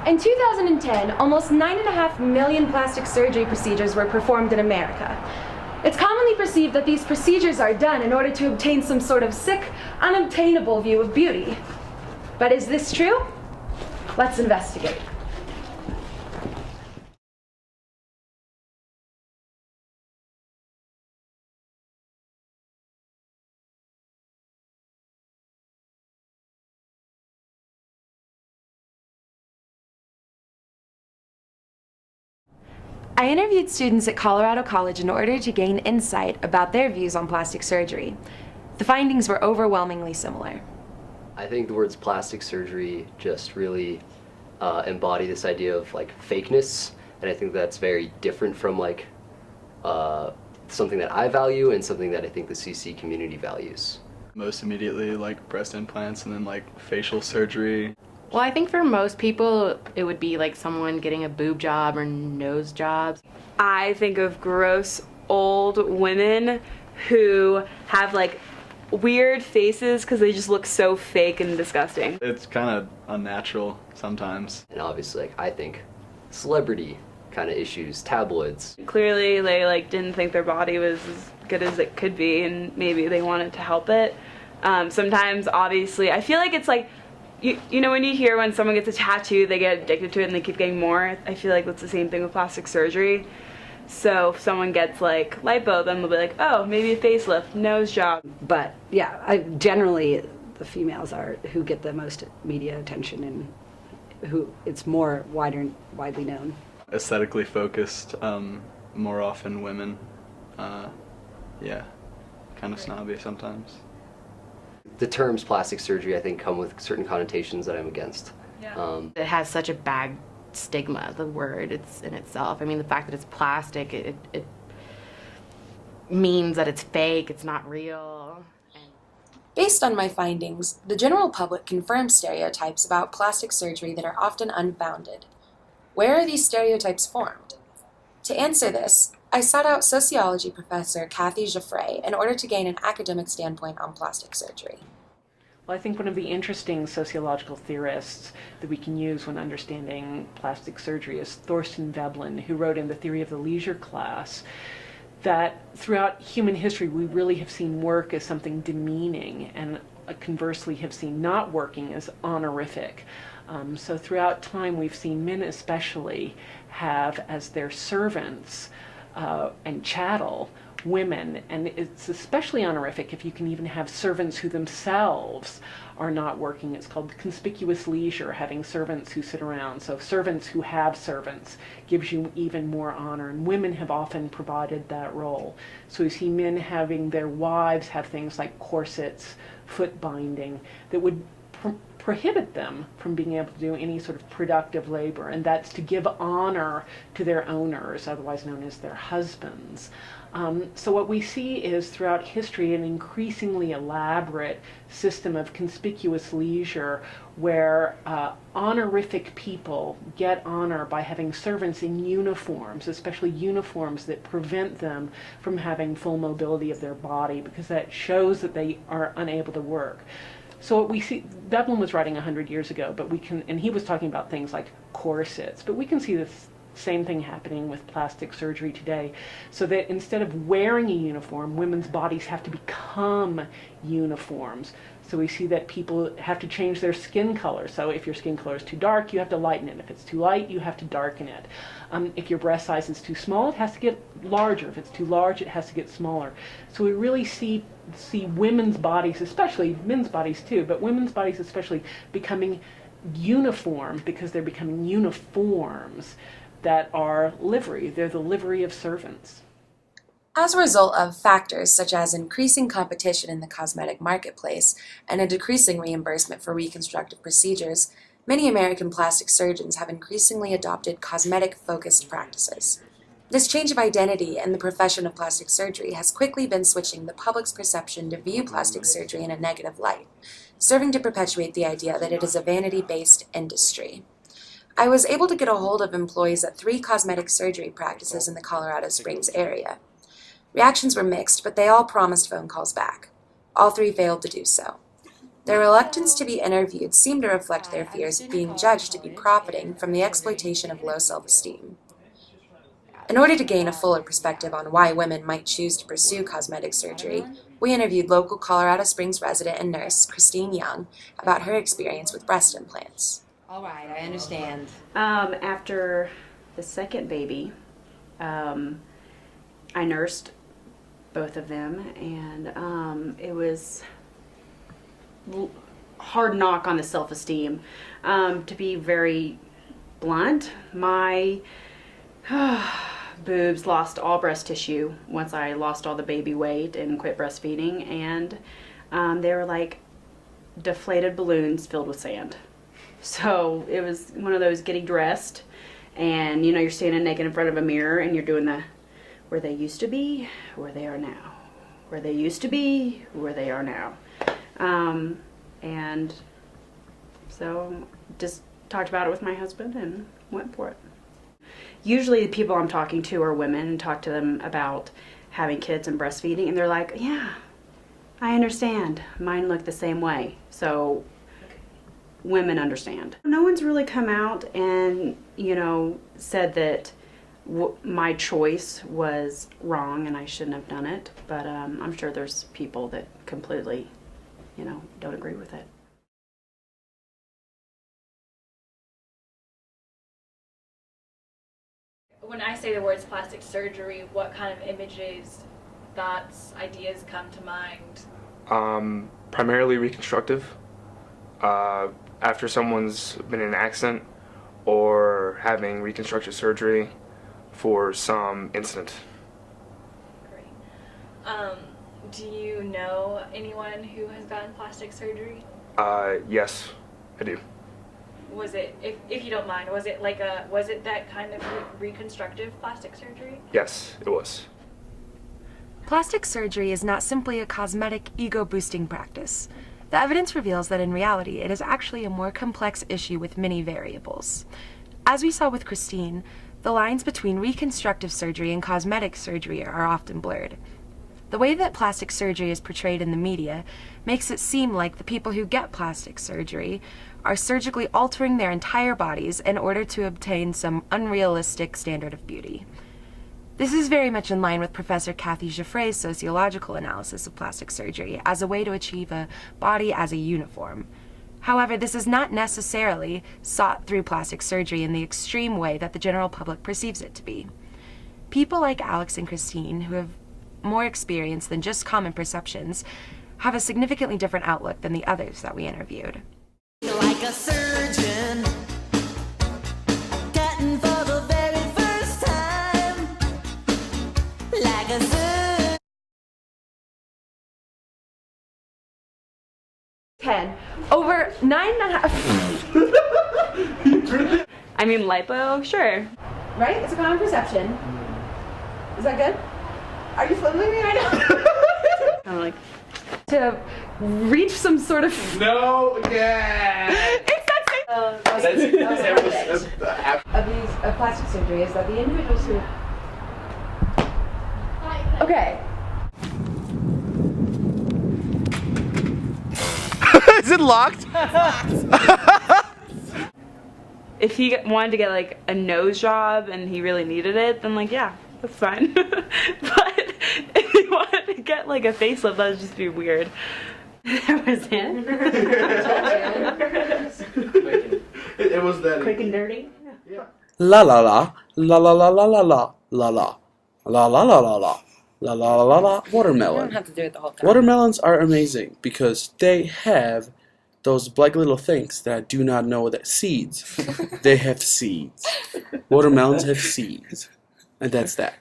In 2010, almost 9.5 million plastic surgery procedures were performed in America. It's commonly perceived that these procedures are done in order to obtain some sort of sick, unobtainable view of beauty. But is this true? Let's investigate. I interviewed students at Colorado College in order to gain insight about their views on plastic surgery. The findings were overwhelmingly similar. I think the words plastic surgery just really embody this idea of like fakeness, and I think that's very different from like something that I value and something that I think the CC community values. Most immediately like breast implants and then like facial surgery. Well, I think for most people, it would be like someone getting a boob job or nose jobs. I think of gross old women who have like weird faces because they just look so fake and disgusting. It's kind of unnatural sometimes. And obviously, like, I think celebrity kind of issues, tabloids. Clearly, they like didn't think their body was as good as it could be, and maybe they wanted to help it. Sometimes, obviously, I feel like it's like, you know when you hear when someone gets a tattoo, they get addicted to it and they keep getting more? I feel like that's the same thing with plastic surgery. So if someone gets like lipo, then they'll be like, oh, maybe a facelift, nose job. But yeah, generally the females are who get the most media attention and who it's more widely known. Aesthetically focused, more often women. Yeah, kind of snobby sometimes. The terms plastic surgery, I think, come with certain connotations that I'm against. Yeah. It has such a bad stigma, the word it's in itself. I mean, the fact that it's plastic, it means that it's fake, it's not real. Based on my findings, the general public confirms stereotypes about plastic surgery that are often unfounded. Where are these stereotypes formed? To answer this, I sought out sociology professor Kathy Giuffre in order to gain an academic standpoint on plastic surgery. Well, I think one of the interesting sociological theorists that we can use when understanding plastic surgery is Thorstein Veblen, who wrote in The Theory of the Leisure Class that throughout human history we really have seen work as something demeaning and conversely have seen not working as honorific. So throughout time we've seen men especially have as their servants and chattel women, and it's especially honorific if you can even have servants who themselves are not working. It's called conspicuous leisure, having servants who sit around. So servants who have servants gives you even more honor, and women have often provided that role. So you see men having their wives have things like corsets, foot binding, that would prohibit them from being able to do any sort of productive labor, and that's to give honor to their owners, otherwise known as their husbands. So what we see is throughout history an increasingly elaborate system of conspicuous leisure where honorific people get honor by having servants in uniforms, especially uniforms that prevent them from having full mobility of their body, because that shows that they are unable to work. So what we see, Veblen was writing 100 years ago, but we can, and he was talking about things like corsets, but we can see this same thing happening with plastic surgery today, so that instead of wearing a uniform, women's bodies have to become uniforms. So we see that people have to change their skin color. So if your skin color is too dark, you have to lighten it. If it's too light, you have to darken it. If your breast size is too small, it has to get larger. If it's too large, it has to get smaller. So we really see women's bodies, especially men's bodies too, but women's bodies especially, becoming uniform because they're becoming uniforms that are livery. They're the livery of servants. As a result of factors such as increasing competition in the cosmetic marketplace and a decreasing reimbursement for reconstructive procedures, many American plastic surgeons have increasingly adopted cosmetic-focused practices. This change of identity in the profession of plastic surgery has quickly been switching the public's perception to view plastic surgery in a negative light, serving to perpetuate the idea that it is a vanity-based industry. I was able to get a hold of employees at 3 cosmetic surgery practices in the Colorado Springs area. Reactions were mixed, but they all promised phone calls back. All 3 failed to do so. Their reluctance to be interviewed seemed to reflect their fears of being judged to be profiting from the exploitation of low self-esteem. In order to gain a fuller perspective on why women might choose to pursue cosmetic surgery, we interviewed local Colorado Springs resident and nurse Christine Young about her experience with breast implants. All right, I understand. After the second baby, I nursed both of them, and it was hard knock on the self-esteem. To be very blunt, my boobs lost all breast tissue once I lost all the baby weight and quit breastfeeding, and they were like deflated balloons filled with sand. So it was one of those getting dressed, and you're standing naked in front of a mirror and you're doing the where they used to be, where they are now, where they used to be, where they are now. And so just talked about it with my husband and went for it. Usually the people I'm talking to are women, and talk to them about having kids and breastfeeding, and they're like, yeah, I understand. Mine look the same way. So women understand. No one's really come out and, said that my choice was wrong and I shouldn't have done it, but I'm sure there's people that completely, don't agree with it. When I say the words plastic surgery, what kind of images, thoughts, ideas come to mind? Primarily reconstructive. After someone's been in an accident or having reconstructive surgery for some incident. Great. Do you know anyone who has gotten plastic surgery? Yes, I do. Was it, if you don't mind, was it that kind of reconstructive plastic surgery? Yes, it was. Plastic surgery is not simply a cosmetic, ego-boosting practice. The evidence reveals that in reality, it is actually a more complex issue with many variables. As we saw with Christine, the lines between reconstructive surgery and cosmetic surgery are often blurred. The way that plastic surgery is portrayed in the media makes it seem like the people who get plastic surgery are surgically altering their entire bodies in order to obtain some unrealistic standard of beauty. This is very much in line with Professor Kathy Giuffre's sociological analysis of plastic surgery as a way to achieve a body as a uniform. However, this is not necessarily sought through plastic surgery in the extreme way that the general public perceives it to be. People like Alex and Christine, who have more experience than just common perceptions, have a significantly different outlook than the others that we interviewed. Like a surgeon, cutting for the very first time. Like a surgeon. 10 over 9.5. I mean, lipo, sure. Right? It's a common perception. Is that good? Are you following me right now? Kind of like to reach some sort of No, yeah. of plastic surgery is that the individuals who Is it locked? if he wanted to get like a nose job and he really needed it, then like yeah, that's fine. But if he wanted to get like a facelift, that would just be weird. That was it. It was that. Quick and dirty. Yeah. La la la la la la la la la la la la la la la la la la la la watermelon. You don't have to do it the whole time. Watermelons are amazing because they have those black little things that do not know that seeds. They have seeds. Watermelons have seeds, and that's that.